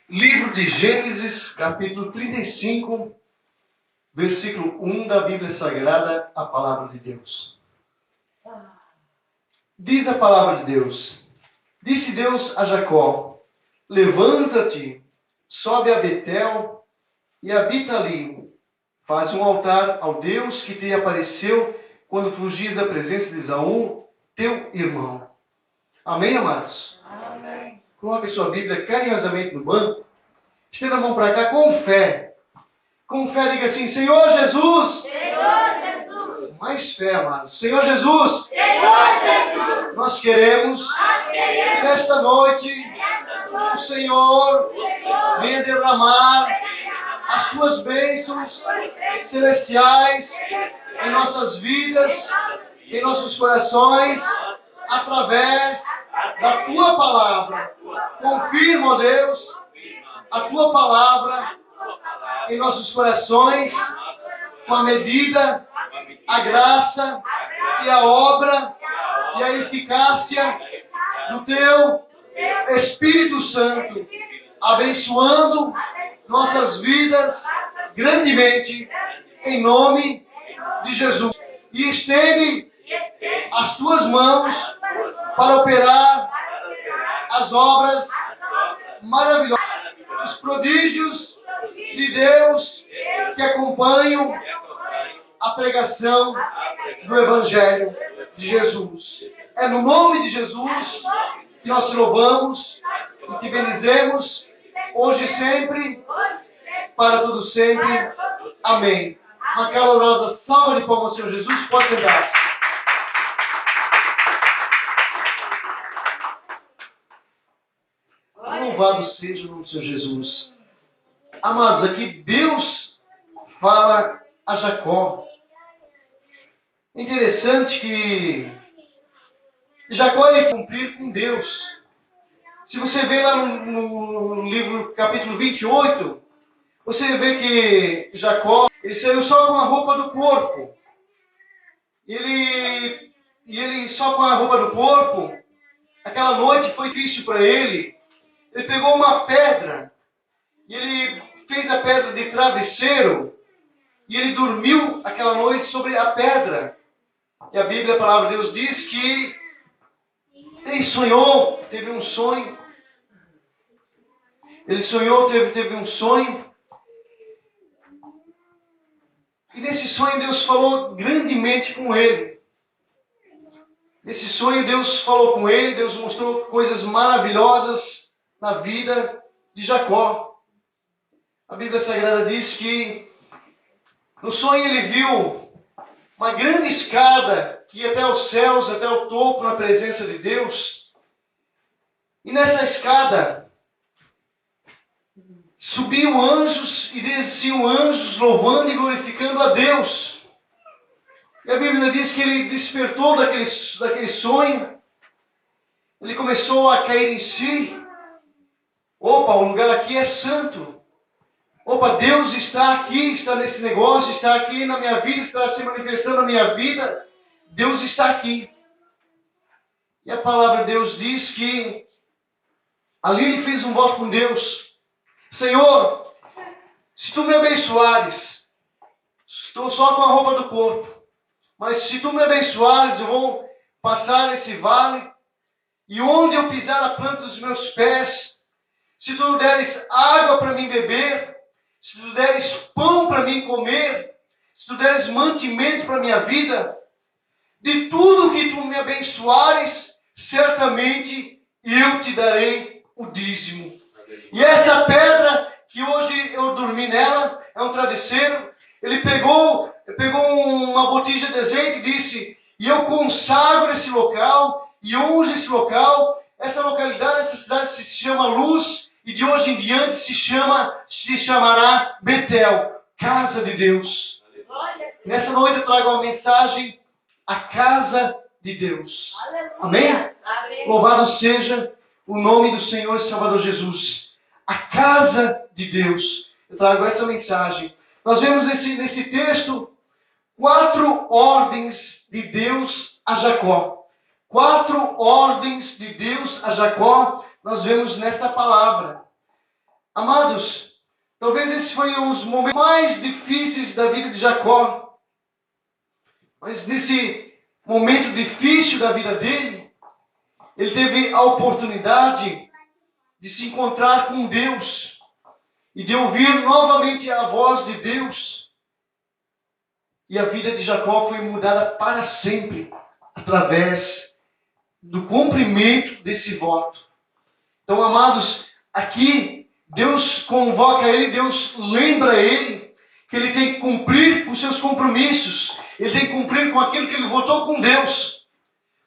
Livro de Gênesis, capítulo 35, versículo 1 da Bíblia Sagrada, a palavra de Deus. Diz a palavra de Deus: Disse Deus a Jacó: Levanta-te, sobe a Betel e habita ali. Faz um altar ao Deus que te apareceu quando fugias da presença de Esaú, teu irmão. Amém, amados? Amém. Coloque sua Bíblia carinhosamente no banco. Estenda a mão para cá com fé. Com fé, diga assim: Senhor Jesus. Senhor Jesus. Mais fé, amados. Senhor Jesus. Senhor Jesus. Nós queremos que nesta noite o Senhor venha derramar as suas bênçãos celestiais em nossas vidas, em nossos corações, através da Tua palavra. Confirma, ó Deus, a Tua palavra em nossos corações, com a medida, a graça e a obra e a eficácia do Teu Espírito Santo, abençoando nossas vidas grandemente, em nome de Jesus. E estende as Tuas mãos para operar as obras maravilhosas, os prodígios de Deus que acompanham a pregação do Evangelho de Jesus. É no nome de Jesus que nós te louvamos e te bendizemos, hoje e sempre, para todo sempre. Amém. Uma calorosa salva de palmas ao Senhor Jesus. Pode sentar. Louvado seja o nome do Senhor Jesus. Amados, aqui Deus fala a Jacó. É interessante que Jacó ia cumprir com Deus. Se você vê lá no livro, capítulo 28, você vê que Jacó, ele saiu só com a roupa do corpo. Ele só com a roupa do corpo, aquela noite foi difícil para ele. Ele pegou uma pedra, e ele fez a pedra de travesseiro, e ele dormiu aquela noite sobre a pedra. E a Bíblia, a palavra de Deus, diz que ele sonhou, teve um sonho. Ele sonhou, teve um sonho. E nesse sonho Deus falou grandemente com ele. Nesse sonho Deus falou com ele, Deus mostrou coisas maravilhosas na vida de Jacó. A Bíblia Sagrada diz que no sonho ele viu uma grande escada que ia até os céus, até o topo, na presença de Deus. E nessa escada subiam anjos e desciam anjos, louvando e glorificando a Deus. E a Bíblia diz que ele despertou daquele sonho. Ele começou a cair em si. Opa, o lugar aqui é santo. Opa, Deus está aqui, está nesse negócio, está aqui na minha vida, está se manifestando na minha vida. Deus está aqui. E a palavra de Deus diz que ali ele fez um voto com Deus. Senhor, se Tu me abençoares, estou só com a roupa do corpo, mas se Tu me abençoares, eu vou passar esse vale, e onde eu pisar a planta dos meus pés, se Tu deres água para mim beber, se Tu deres pão para mim comer, se Tu deres mantimento para a minha vida, de tudo que Tu me abençoares, certamente eu te darei o dízimo. E essa pedra, que hoje eu dormi nela, é um travesseiro. Ele pegou uma botija de azeite e disse: e eu consagro esse local, e unjo esse local. Essa localidade, essa cidade se chama Luz, e de hoje em diante se chamará Betel, casa de Deus. Nessa noite eu trago uma mensagem: a casa de Deus. Amém? Amém. Louvado seja o nome do Senhor e Salvador Jesus. A casa de Deus. Eu trago essa mensagem. Nós vemos nesse texto 4 ordens de Deus a Jacó. 4 ordens de Deus a Jacó nós vemos nesta palavra. Amados, talvez esses foram os momentos mais difíceis da vida de Jacó. Mas nesse momento difícil da vida dele, ele teve a oportunidade de se encontrar com Deus e de ouvir novamente a voz de Deus. E a vida de Jacó foi mudada para sempre através do cumprimento desse voto. Então, amados, aqui Deus convoca ele, Deus lembra ele que ele tem que cumprir com seus compromissos. Ele tem que cumprir com aquilo que ele votou com Deus.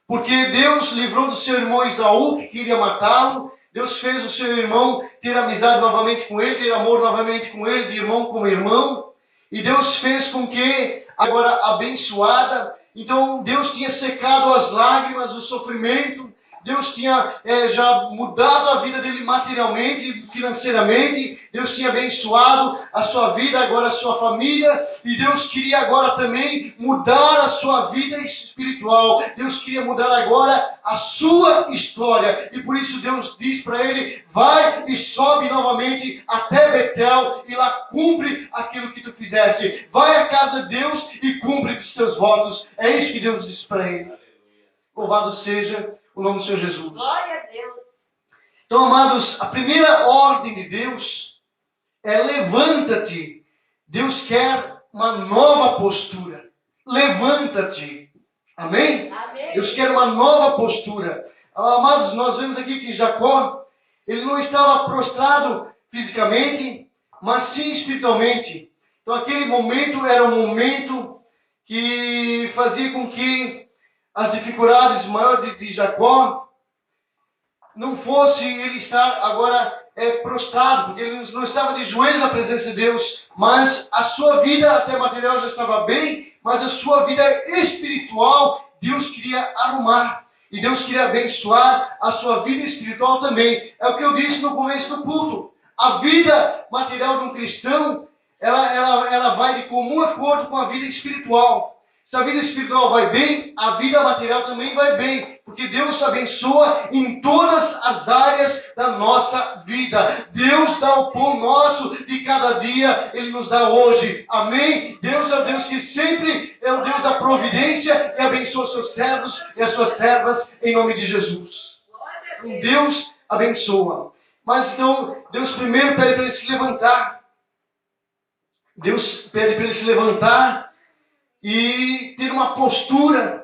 Porque Deus livrou do seu irmão Esaú, que queria matá-lo. Deus fez o seu irmão ter amizade novamente com ele, ter amor novamente com ele, de irmão como irmão. E Deus fez com que, agora abençoada, então Deus tinha secado as lágrimas, o sofrimento. Deus tinha já mudado a vida dele materialmente, financeiramente. Deus tinha abençoado a sua vida, agora a sua família. E Deus queria agora também mudar a sua vida espiritual. Deus queria mudar agora a sua história. E por isso Deus diz para ele: vai e sobe novamente até Betel e lá cumpre aquilo que tu fizeste. Vai à casa de Deus e cumpre os teus votos. É isso que Deus diz para ele. Louvado seja o nome do Senhor Jesus. Glória a Deus. Então, amados, a primeira ordem de Deus é: levanta-te. Deus quer uma nova postura. Levanta-te. Amém? Amém. Deus quer uma nova postura. Amados, nós vemos aqui que Jacó, ele não estava prostrado fisicamente, mas sim espiritualmente. Então, aquele momento era um momento que fazia com que as dificuldades maiores de Jacó não fosse ele estar agora prostrado, porque ele não estava de joelhos na presença de Deus, mas a sua vida até material já estava bem, mas a sua vida espiritual Deus queria arrumar. E Deus queria abençoar a sua vida espiritual também. É o que eu disse no começo do culto. A vida material de um cristão, ela vai de comum acordo com a vida espiritual. Se a vida espiritual vai bem, a vida material também vai bem. Porque Deus abençoa em todas as áreas da nossa vida. Deus dá o pão nosso de cada dia, Ele nos dá hoje. Amém? Deus é o Deus que sempre é o Deus da providência e abençoa seus servos e as suas servas em nome de Jesus. Então, Deus abençoa. Mas então, Deus primeiro pede para ele se levantar. Deus pede para ele se levantar e ter uma postura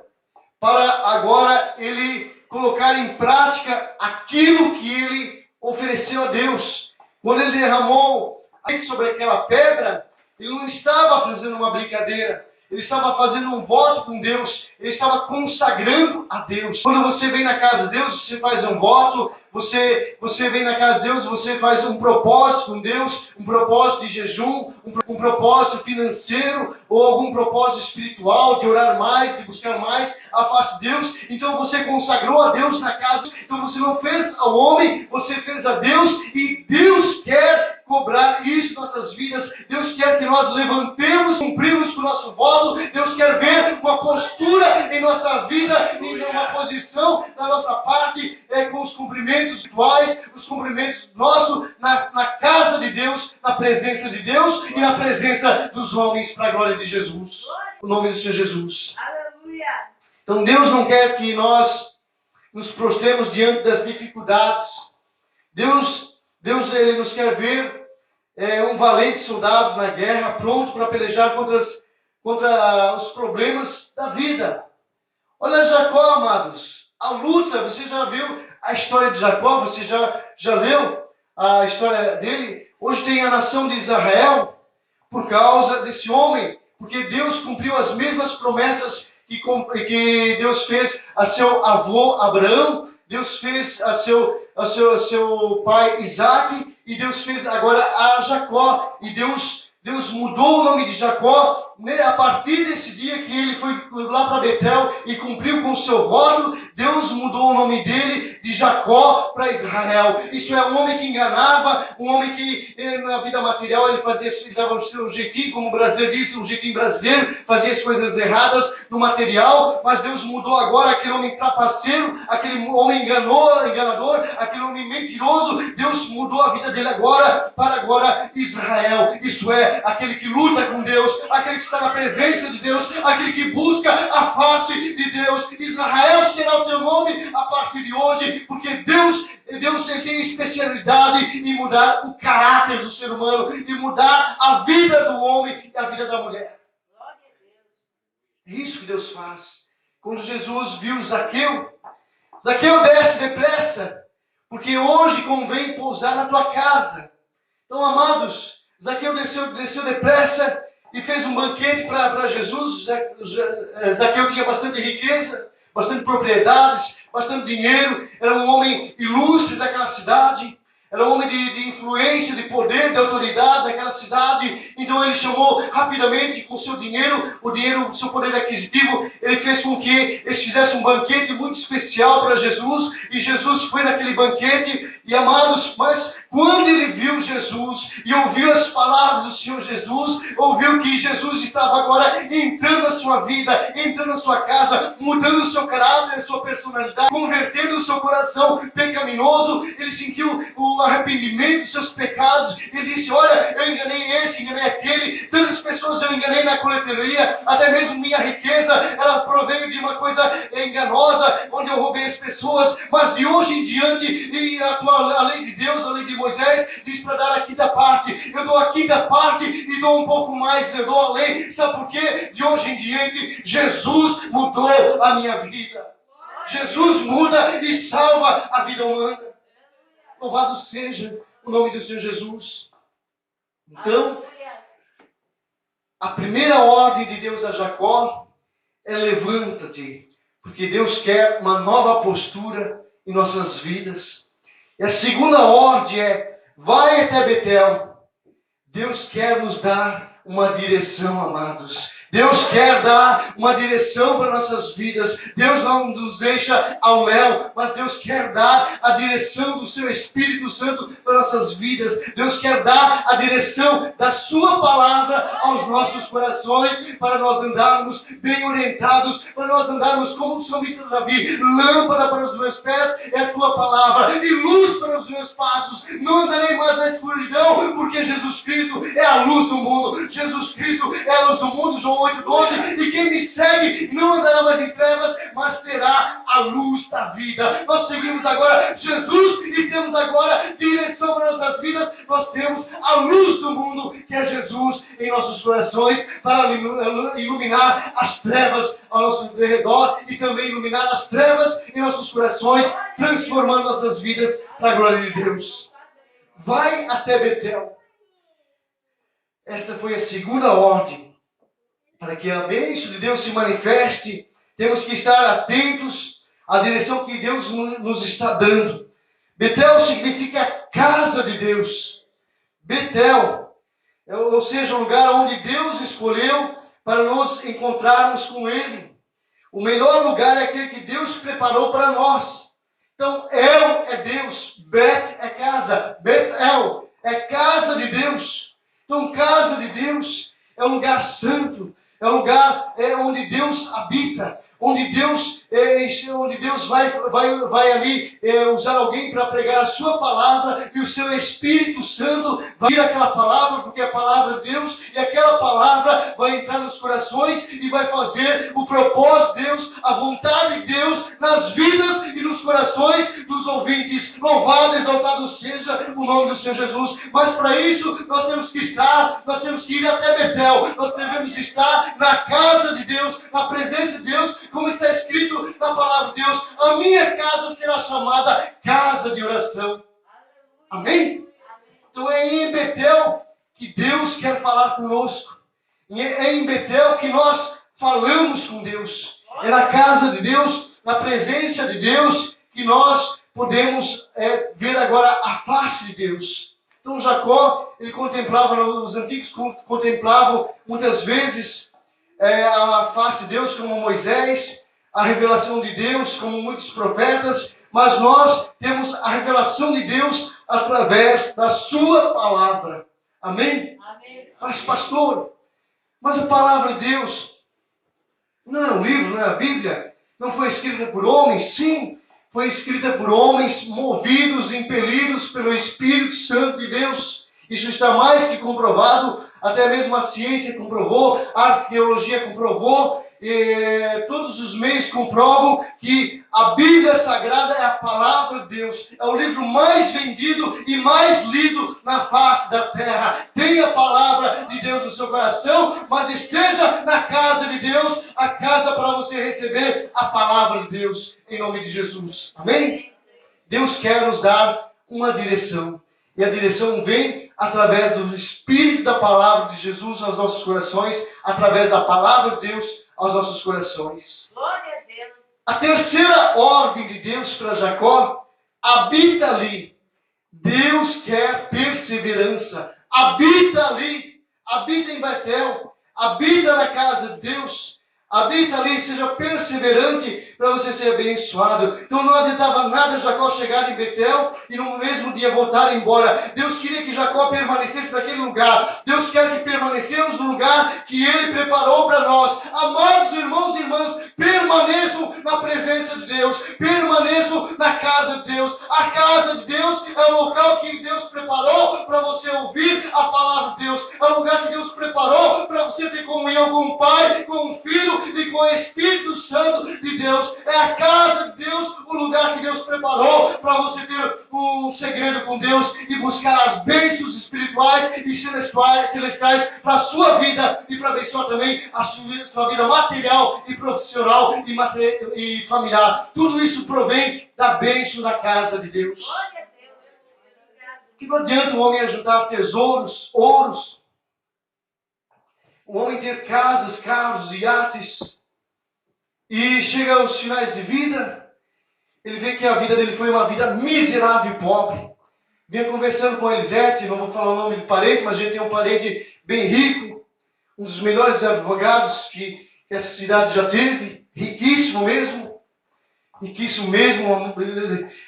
para agora ele colocar em prática aquilo que ele ofereceu a Deus. Quando ele derramou sobre aquela pedra, ele não estava fazendo uma brincadeira. Ele estava fazendo um voto com Deus. Ele estava consagrando a Deus. Quando você vem na casa de Deus, você faz um voto. Você vem na casa de Deus, você faz um propósito com Deus. Um propósito de jejum, um propósito financeiro, ou algum propósito espiritual, de orar mais, de buscar mais a face de Deus. Então você consagrou a Deus na casa. Então você não fez ao homem, você fez a Deus. E Deus quer cobrar isso em nossas vidas. Deus quer que nós levantemos, cumprimos com o nosso voto. Deus quer ver uma postura em nossa vida, em uma posição da nossa parte, com os cumprimentos espirituais, os cumprimentos nossos na casa de Deus, na presença de Deus e na presença dos homens, para a glória de Jesus. O nome do Senhor Jesus. Aleluia. Então Deus não quer que nós nos prostremos diante das dificuldades. Deus ele nos quer ver um valente soldado na guerra, pronto para pelejar contra os problemas da vida. Olha Jacó, amados, a luta. Você já viu a história de Jacó? Você já leu a história dele? Hoje tem a nação de Israel por causa desse homem, porque Deus cumpriu as mesmas promessas que Deus fez a seu avô Abraão. Deus fez a seu pai Isaac, e Deus fez agora a Jacó. E Deus mudou o nome de Jacó a partir desse dia que ele foi lá para Betel e cumpriu com o seu voto, Deus mudou o nome dele de Jacó para Israel. Isso é um homem que enganava, um homem que na vida material ele dava o seu jeitinho, como o brasileiro disse, um jeitinho brasileiro, fazia as coisas erradas no material, mas Deus mudou agora aquele homem trapaceiro, aquele homem enganador, aquele homem mentiroso. Deus mudou a vida dele agora para agora Israel. Isso é, aquele que luta com Deus, aquele que está na presença de Deus, aquele que busca a face de Deus. Israel será o teu nome a partir de hoje, porque Deus tem especialidade em mudar o caráter do ser humano, em mudar a vida do homem e a vida da mulher. É isso que Deus faz. Quando Jesus viu Zaqueu desce depressa, porque hoje convém pousar na tua casa. Então, amados, Zaqueu desceu depressa e fez um banquete para Jesus. Zaqueu tinha bastante riqueza, bastante propriedades, bastante dinheiro. Era um homem ilustre daquela cidade. Era um homem de influência, de poder, de autoridade daquela cidade. Então ele chamou rapidamente com seu dinheiro, seu poder aquisitivo, ele fez com que eles fizessem um banquete muito especial para Jesus. E Jesus foi naquele banquete. E amados, mas quando ele viu Jesus e ouviu as palavras do Senhor Jesus, ouviu que Jesus estava agora entrando na sua vida, entrando na sua casa, mudando o seu caráter, a sua personalidade, convertendo o seu coração pecaminoso, ele sentiu o arrependimento dos seus pecados. Ele disse: olha, eu enganei esse, enganei aquele, tantas pessoas eu enganei na coleteria, até mesmo minha riqueza, ela proveio de uma coisa enganosa, onde eu roubei as pessoas, mas de hoje em diante, e a lei de Deus, a lei de Moisés, diz para dar a quinta parte. Eu dou a quinta parte e dou um pouco mais, eu dou além. Sabe por quê? De hoje em diante, Jesus mudou a minha vida. Jesus muda e salva a vida humana. Louvado seja o nome do Senhor Jesus. Então, a primeira ordem de Deus a Jacó é: levanta-te, porque Deus quer uma nova postura em nossas vidas. E a segunda ordem é: vai até Betel. Deus quer nos dar uma direção, amados. Deus quer dar uma direção para nossas vidas. Deus não nos deixa ao léu, mas Deus quer dar a direção do seu Espírito Santo para nossas vidas. Deus quer dar a direção da sua palavra aos nossos corações, para nós andarmos bem orientados, para nós andarmos como o salmista Davi: lâmpada para os meus pés é a tua palavra e luz para os meus passos. Não andarei mais na escuridão, porque Jesus Cristo é a luz do mundo. Jesus Cristo é a luz do mundo. João 8:12, e quem me segue não andará mais em trevas, mas terá a luz da vida. Nós seguimos agora Jesus e temos agora direção para nossas vidas. Nós temos a luz do mundo, que é Jesus, em nossos corações, para iluminar as trevas ao nosso redor e também iluminar as trevas em nossos corações, transformando nossas vidas para a glória de Deus. Vai até Betel. Esta foi a segunda ordem. Para que a bênção de Deus se manifeste, temos que estar atentos à direção que Deus nos está dando. Betel significa casa de Deus. Betel, ou seja, o lugar onde Deus escolheu para nos encontrarmos com Ele. O melhor lugar é aquele que Deus preparou para nós. Então, El é Deus, Bet é casa, Betel é casa de Deus. Então, casa de Deus é um lugar santo. É um lugar onde Deus habita, onde Deus vai ali usar alguém para pregar a sua palavra, e o seu Espírito Santo vai vir aquela palavra, porque é a palavra de Deus, e aquela palavra vai entrar nos corações e vai fazer o propósito de Deus, a vontade de Deus nas vidas e nos corações dos ouvintes. Louvado e exaltado seja o nome do Senhor Jesus. Mas para isso nós temos que ir até Betel. Nós devemos estar na casa de Deus, na presença de Deus, como está escrito na palavra de Deus: a minha casa será chamada casa de oração. Amém? Então é em Betel que Deus quer falar conosco. É em Betel que nós falamos com Deus. É na casa de Deus, na presença de Deus, que nós podemos ver agora a face de Deus. Então Jacó, ele contemplava, os antigos contemplavam muitas vezes a face de Deus como Moisés, a revelação de Deus como muitos profetas, mas nós temos a revelação de Deus através da sua palavra. Amém? Amém. Mas pastor, mas a palavra de Deus não é um livro, não é a Bíblia, não foi escrita por homens? Sim, foi escrita por homens movidos, impelidos pelo Espírito Santo de Deus. Isso está mais que comprovado, até mesmo a ciência comprovou, a arqueologia comprovou, todos os meios comprovam que a Bíblia Sagrada é a palavra de Deus. É o livro mais vendido e mais lido na face da terra. Tenha a palavra de Deus no seu coração, mas esteja na casa de Deus, a casa para você receber a palavra de Deus, em nome de Jesus. Amém? Deus quer nos dar uma direção. E a direção vem através do Espírito da palavra de Jesus aos nossos corações, através da palavra de Deus aos nossos corações. Glória a Deus. A terceira ordem de Deus para Jacó, habita ali. Deus quer perseverança. Habita ali. Habita em Betel. Habita na casa de Deus. Habita ali, seja perseverante para você ser abençoado. Então não adiantava nada Jacó chegar em Betel e no mesmo dia voltar embora. Deus queria que Jacó permanecesse naquele lugar. Deus quer que permanecemos no lugar que Ele preparou para nós. Amados irmãos e irmãs, permaneçam na presença de Deus. Permaneçam na casa de Deus. A casa de Deus é o local que Deus preparou para você ouvir a palavra de Deus. É o lugar que Deus preparou para você ter comunhão com o Pai, com o Filho e com o Espírito Santo de Deus. É a casa de Deus, o lugar que Deus preparou para você ter um segredo com Deus e buscar as bênçãos espirituais e celestiais para a sua vida e para abençoar também a sua vida material e profissional e familiar. Tudo isso provém da bênção da casa de Deus. Glória a Deus. Que não adianta o homem ajuntar tesouros, ouros, o homem ter casas, carros, iates, e chega aos finais de vida, ele vê que a vida dele foi uma vida miserável e pobre. Vinha conversando com a Elisete, não vou falar o nome do parente, mas a gente tem um parente bem rico, um dos melhores advogados que essa cidade já teve, riquíssimo mesmo.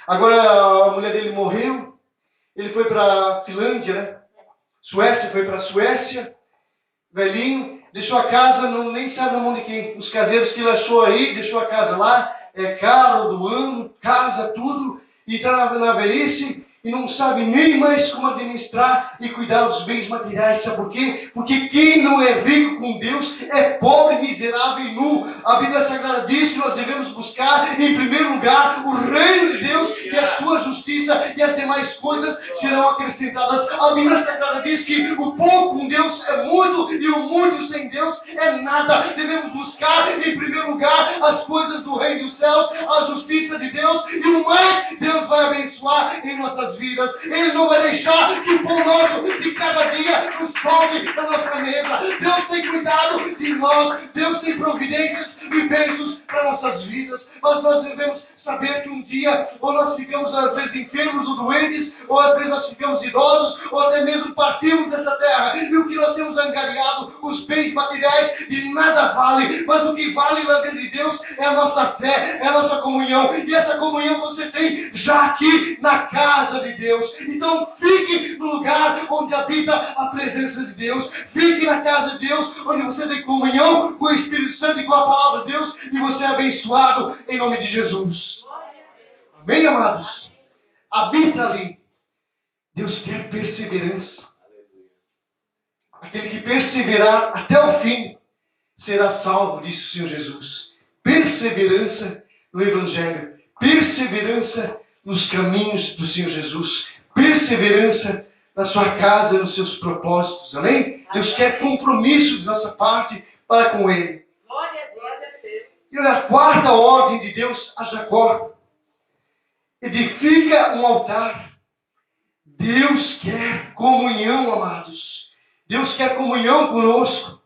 Agora a mulher dele morreu, ele foi para a Finlândia, né? Suécia, foi para a Suécia, velhinho, deixou a casa, nem sabe na mão de quem. Os caseiros que ele achou aí, deixou a casa lá, carro do ano, casa, tudo, e está na velhice, e não sabe nem mais como administrar e cuidar dos bens materiais. Sabe por quê? Porque quem não é rico com Deus é pobre, miserável e nu. A Bíblia Sagrada diz que nós devemos buscar, em primeiro lugar, o reino de Deus e a sua justiça, e as demais coisas serão acrescentadas. A Bíblia Sagrada diz que o pouco com Deus é muito e o muito sem Deus é nada. Devemos buscar, em primeiro lugar, as coisas do reino dos céus, a justiça de Deus, e o mais Deus vai abençoar em nossas vidas. Ele não vai deixar que o pão nosso de cada dia nos falte na nossa mesa. Deus tem cuidado de nós. Deus tem providências e bênçãos para nossas vidas. Mas nós devemos saber que um dia, ou nós ficamos às vezes enfermos ou doentes, ou às vezes nós ficamos idosos, ou até mesmo partimos dessa terra, e o que nós temos angariado, os bens materiais, de nada vale, mas o que vale lá dentro de Deus é a nossa fé, é a nossa comunhão, e essa comunhão você tem já aqui na casa de Deus. Então fique no lugar onde habita a presença de Deus, fique na casa de Deus, onde você tem comunhão com o Espírito Santo e com a palavra de Deus, e você é abençoado em nome de Jesus. Amém, amados? Habita ali. Deus quer perseverança. Aquele que perseverar até o fim será salvo, disse o Senhor Jesus. Perseverança no Evangelho. Perseverança nos caminhos do Senhor Jesus. Perseverança na sua casa, nos seus propósitos. Amém? Deus quer compromisso de nossa parte para com Ele. Glória a Deus. E olha, a quarta ordem de Deus a Jacó: edifica um altar. Deus quer comunhão, amados. Deus quer comunhão conosco.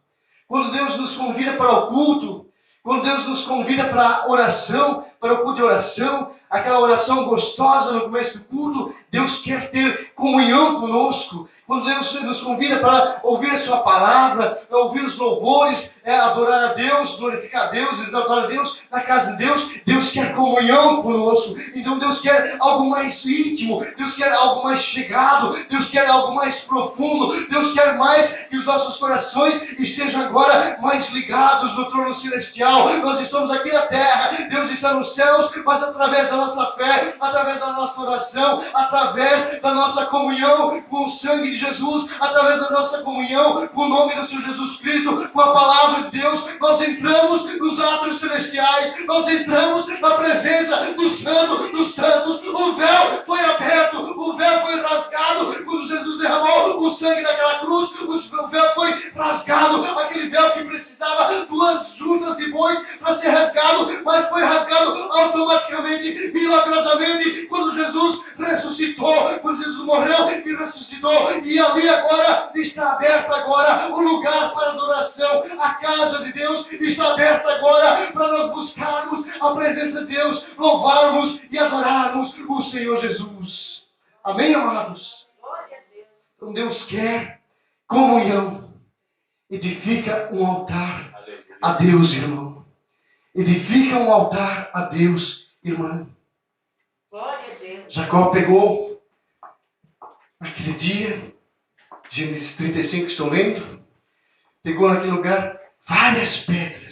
Quando Deus nos convida para o culto, quando Deus nos convida para a oração, para o culto de oração, aquela oração gostosa no começo do culto, Deus quer ter comunhão conosco. Quando Deus nos convida para ouvir a sua palavra, para ouvir os louvores, adorar a Deus, glorificar a Deus, exaltar a Deus, na casa de Deus, Deus quer comunhão conosco. Então Deus quer algo mais íntimo, Deus quer algo mais chegado, Deus quer algo mais profundo, Deus quer mais que os nossos corações estejam agora mais ligados no trono celestial. Nós estamos aqui na terra, Deus está nos céus, mas através da nossa fé, através da nossa oração, através da nossa comunhão com o sangue de Jesus, através da nossa comunhão com o nome do Senhor Jesus Cristo, com a palavra de Deus, nós entramos nos átrios celestiais, nós entramos na presença do Santo dos Santos. O véu foi aberto, o véu foi rasgado, quando Jesus derramou o sangue naquela cruz, o véu foi rasgado, aquele véu que precisava 2 juntas de bois para ser rasgado, mas foi rasgado automaticamente, milagrosamente, quando Jesus ressuscitou, quando Jesus morreu e ressuscitou, e ali agora está aberto agora o lugar para adoração, a casa de Deus está aberta agora para nós buscarmos a presença de Deus, louvarmos e adorarmos o Senhor Jesus. Amém, amados? Glória a Deus. Então Deus quer comunhão. Edifica um altar a Deus, irmão. Edifica um altar a Deus, irmã. Glória a Deus. Jacó pegou naquele dia, Gênesis 35, estou lendo, pegou naquele lugar várias pedras.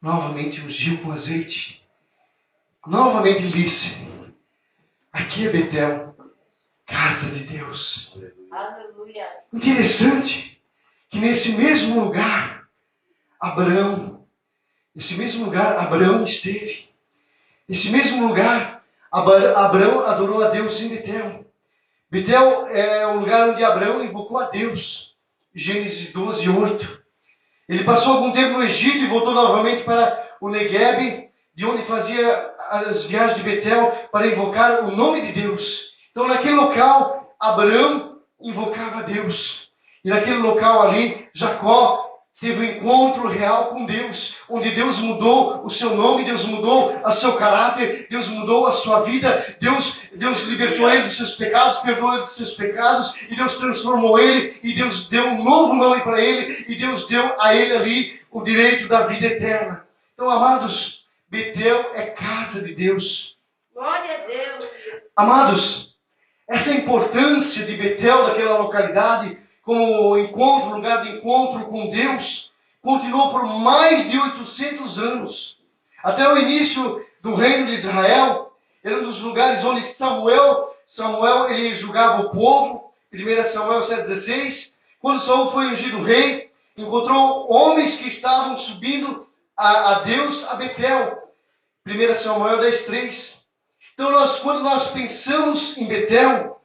Novamente ungiu com azeite. Novamente disse: aqui é Betel, casa de Deus. Aleluia. Interessante que nesse mesmo lugar, Abraão esteve. Nesse mesmo lugar, Abraão adorou a Deus em Betel. Betel é o lugar onde Abraão invocou a Deus. Gênesis 12, 8. Ele passou algum tempo no Egito e voltou novamente para o Negueb, de onde fazia as viagens de Betel para invocar o nome de Deus. Então, naquele local, Abraão invocava a Deus. E naquele local ali, Jacó teve um encontro real com Deus, onde Deus mudou o seu nome, Deus mudou o seu caráter, Deus mudou a sua vida, Deus libertou ele dos seus pecados, perdoou ele dos seus pecados, e Deus transformou ele, e Deus deu um novo nome para ele, e Deus deu a ele ali o direito da vida eterna. Então, amados, Betel é casa de Deus. Glória a Deus. Amados, essa importância de Betel, daquela localidade, como lugar de encontro com Deus, continuou por mais de 800 anos. Até o início do reino de Israel, era um dos lugares onde Samuel ele julgava o povo. 1 Samuel 7,16. Quando Saul foi ungido rei, encontrou homens que estavam subindo a Deus a Betel. 1 Samuel 10,3. Então, quando nós pensamos em Betel,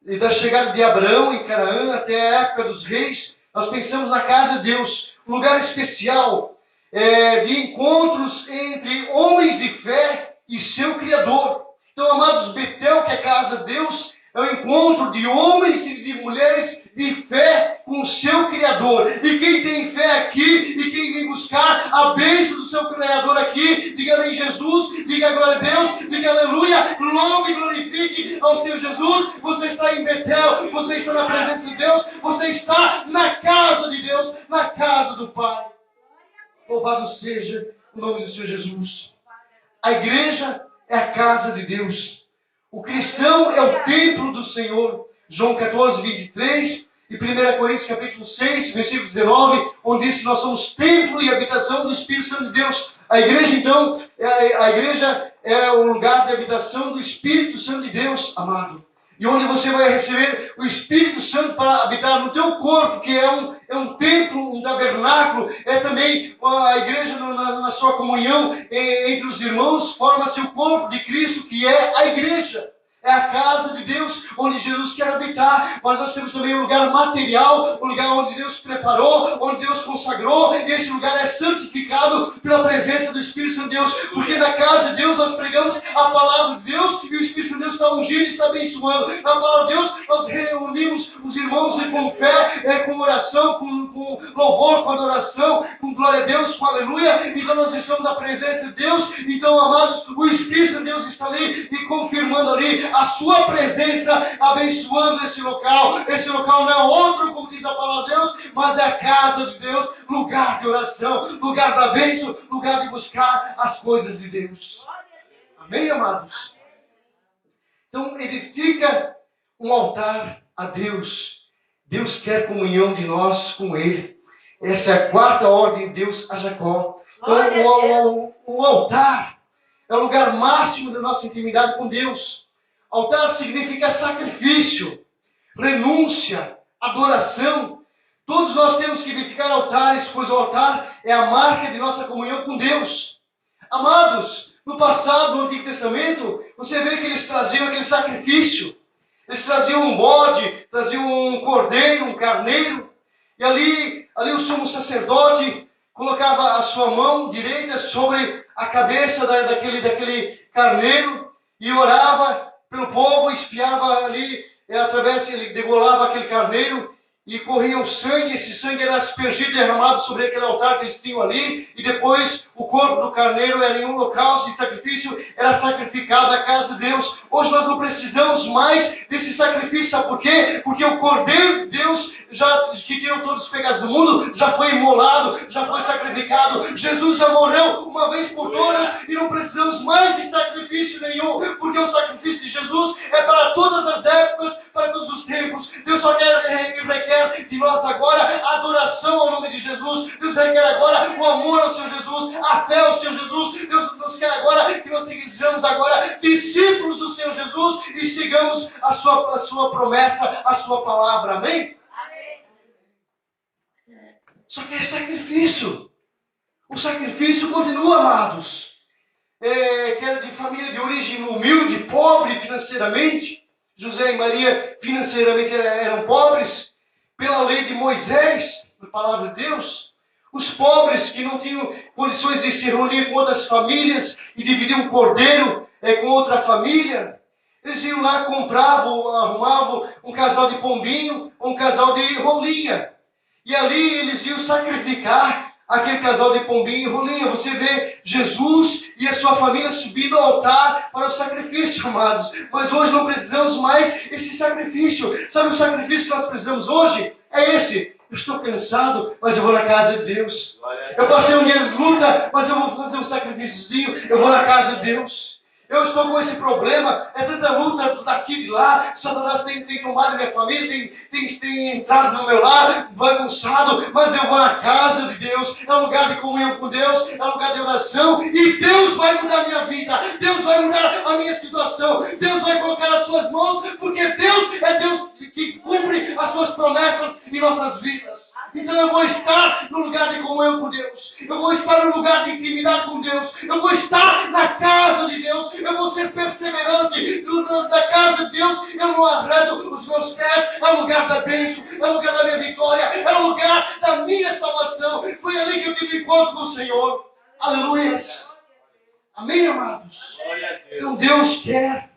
e da chegada de Abraão em Canaã até a época dos reis, nós pensamos na casa de Deus, um lugar especial de encontros entre homens de fé e seu Criador. Então, amados, Betel, que é a casa de Deus, é o encontro de homens e de mulheres de fé com o seu Criador. E quem tem fé aqui, e quem vem buscar a bênção do seu Criador aqui, diga amém Jesus, diga glória a Deus, diga aleluia, louve e glorifique ao Senhor Jesus. Você está em Betel, você está na presença de Deus, você está na casa de Deus, na casa do Pai. Louvado seja o nome do Senhor Jesus. A igreja é a casa de Deus. O cristão é o templo do Senhor. João 14, 23 e 1 Coríntios capítulo 6, versículo 19, onde diz que nós somos templo e habitação do Espírito Santo de Deus. A igreja, então, é o lugar de habitação do Espírito Santo de Deus, amado. E onde você vai receber o Espírito Santo para habitar no teu corpo, que é um templo, um tabernáculo, é também a igreja na sua comunhão entre os irmãos, forma-se o corpo de Cristo, que é a igreja. É a casa de Deus, onde Jesus quer habitar. Mas nós temos também um lugar material, um lugar onde Deus preparou, onde Deus consagrou. E esse lugar é santificado pela presença do Espírito Santo de Deus. Porque na casa de Deus nós pregamos a palavra de Deus e o Espírito de Deus está ungindo e está abençoando. Na palavra de Deus nós reunimos os irmãos com fé, com oração, com louvor, com adoração, com glória a Deus, com aleluia. Então nós estamos na presença de Deus. Então, amados, o Espírito de Deus está ali e confirmando ali a sua presença, a abençoando esse local. Esse local não é outro, como diz a palavra de Deus, mas é a casa de Deus, lugar de oração, lugar da bênção, lugar de buscar as coisas de Deus. Amém, amados? Então, edifica um altar a Deus. Deus quer comunhão de nós com Ele. Essa é a quarta ordem de Deus a Jacó. Então, o altar é o lugar máximo da nossa intimidade com Deus. Altar significa sacrifício, renúncia, adoração. Todos nós temos que edificar altares, pois o altar é a marca de nossa comunhão com Deus. Amados, no passado, no Antigo Testamento, você vê que eles traziam aquele sacrifício. Eles traziam um bode, traziam um cordeiro, um carneiro. E ali o sumo sacerdote colocava a sua mão direita sobre a cabeça daquele carneiro e orava pelo povo, espiava ali, através, ele degolava aquele carneiro e corria o sangue. Esse sangue era aspergido e derramado sobre aquele altar que eles tinham ali, e depois o corpo do carneiro era em um local de sacrifício, era sacrificado à casa de Deus. Hoje nós não precisamos mais desse sacrifício, sabe por quê? Porque o Cordeiro de Deus, que tirou todos os pecados do mundo, já foi imolado, já foi sacrificado. Jesus já morreu uma vez por todas e não precisamos mais de sacrifício nenhum, porque o sacrifício de Jesus é para todas as épocas, para todos os tempos. Deus só requer de nós agora a adoração ao nome de Jesus. Deus requer agora o amor ao Senhor Jesus, a fé ao Senhor Jesus. Deus nos quer agora que nós sejamos agora discípulos do Senhor Jesus e sigamos a sua promessa, a sua palavra. Amém? Só que é sacrifício. O sacrifício continua, amados. Que era de família de origem humilde, pobre financeiramente. José e Maria financeiramente eram pobres. Pela lei de Moisés, a palavra de Deus, os pobres que não tinham condições de se reunir com outras famílias e dividir um cordeiro com outra família, eles iam lá, compravam, arrumavam um casal de pombinho, um casal de rolinha. E ali eles iam sacrificar aquele casal de pombinho e rolinha. Você vê Jesus e a sua família subindo ao altar para o sacrifício, amados. Mas hoje não precisamos mais esse sacrifício. Sabe o sacrifício que nós precisamos hoje? É esse. Eu estou cansado, mas eu vou na casa de Deus. Eu passei um dia de luta, mas eu vou fazer um sacrifíciozinho. Eu vou na casa de Deus. Eu estou com esse problema, é tanta luta daqui e de lá. Satanás tem tomado minha família, tem entrado no meu lar, bagunçado, mas eu vou na casa de Deus. É um lugar de comunhão com Deus, é um lugar de oração, e Deus vai mudar a minha vida, Deus vai mudar a minha situação, Deus vai colocar as suas mãos, porque Deus é Deus que cumpre as suas promessas em nossas vidas. Então eu vou estar no lugar de comunhão com Deus. Eu vou estar no lugar de intimidade com Deus. Eu vou estar na casa de Deus. Eu vou ser perseverante na casa de Deus. Eu não arredo os meus pés. É o lugar da bênção. É o lugar da minha vitória. É o lugar da minha salvação. Foi ali que eu tive encontro com o Senhor. Aleluia. Amém, amados? Então Deus quer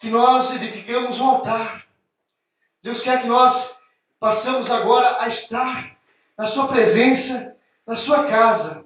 que nós edificamos um altar. Deus quer que nós passamos agora a estar na sua presença, na sua casa.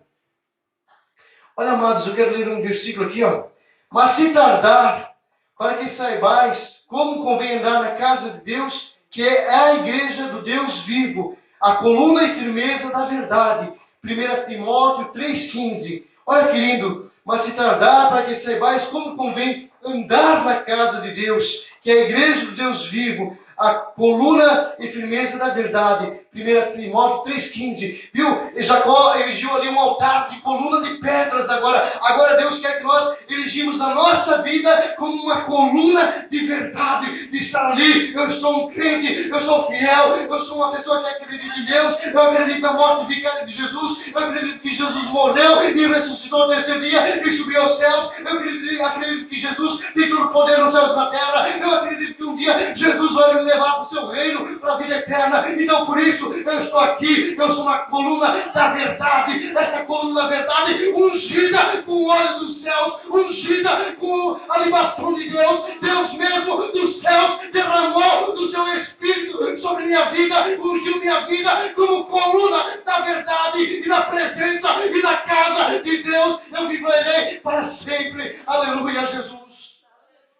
Olha, amados, eu quero ler um versículo aqui, ó. Mas se tardar, para que saibais como convém andar na casa de Deus, que é a igreja do Deus vivo, a coluna e firmeza da verdade. 1 Timóteo 3,15. Olha que lindo. Mas se tardar, para que saibais como convém andar na casa de Deus, que é a igreja do Deus vivo, a coluna e firmeza da verdade. 1 Timóteo 3,15. Viu? E Jacó erigiu ali um altar de coluna de pedras agora. Agora Deus quer que nós erigimos na nossa vida como uma coluna de verdade. De estar ali, eu sou um crente, eu sou fiel, eu sou uma pessoa que acredita em Deus, eu acredito na morte vicária de Jesus, eu acredito que Jesus morreu e ressuscitou no terceiro dia e subiu aos céus, eu acredito que Jesus tem todo o poder nos céus e na terra, eu acredito que um dia Jesus vai me levar para o seu reino, para a vida eterna. Então por isso eu estou aqui, eu sou uma coluna da verdade, essa coluna da verdade ungida com o óleo dos céus, ungida com a libação de Deus. Deus mesmo dos céus derramou do seu Espírito sobre minha vida, ungiu minha vida como coluna da verdade e na presença e na casa de Deus. Eu viverei para sempre. Aleluia, Jesus.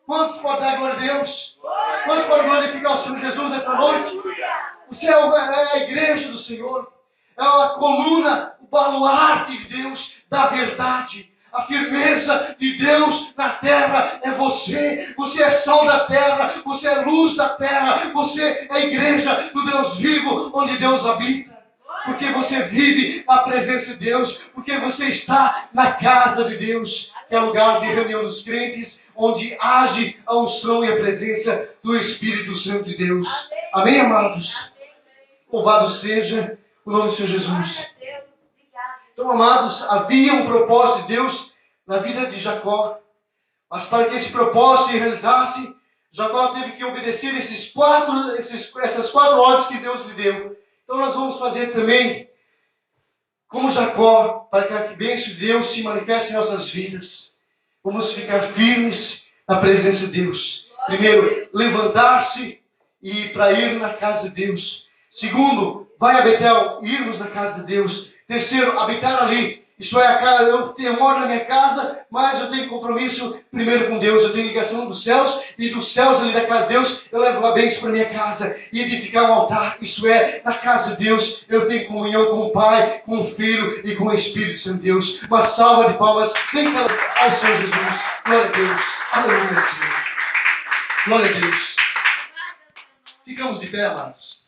Quantos podem dar glória a Deus? Quantos podem glorificar o Senhor Jesus nesta noite? Você é a igreja do Senhor. É a coluna, o baluarte de Deus, da verdade. A firmeza de Deus na terra é você. Você é sal da terra. Você é luz da terra. Você é a igreja do Deus vivo, onde Deus habita. Porque você vive a presença de Deus. Porque você está na casa de Deus, que é o lugar de reunião dos crentes, onde age a unção e a presença do Espírito Santo de Deus. Amém, amados? Louvado seja o nome do Senhor Jesus. Então, amados, havia um propósito de Deus na vida de Jacó. Mas para que esse propósito se realizasse, Jacó teve que obedecer essas 4 ordens que Deus lhe deu. Então nós vamos fazer também como Jacó, para que a bênção de Deus se manifeste em nossas vidas. Vamos ficar firmes na presença de Deus. Primeiro, levantar-se e ir para ir na casa de Deus. Segundo, vai a Betel, irmos na casa de Deus. Terceiro, habitar ali. Isso é a casa, eu moro na minha casa, mas eu tenho compromisso primeiro com Deus. Eu tenho ligação dos céus, e dos céus ali da casa de Deus, eu levo a bênção para minha casa. E edificar um altar, isso é, na casa de Deus, eu tenho comunhão com o Pai, com o Filho e com o Espírito Santo de Deus. Uma salva de palmas, vem para ao Senhor Jesus. Glória a Deus. Aleluia, Senhor. Glória a Deus. Ficamos de pé, amados.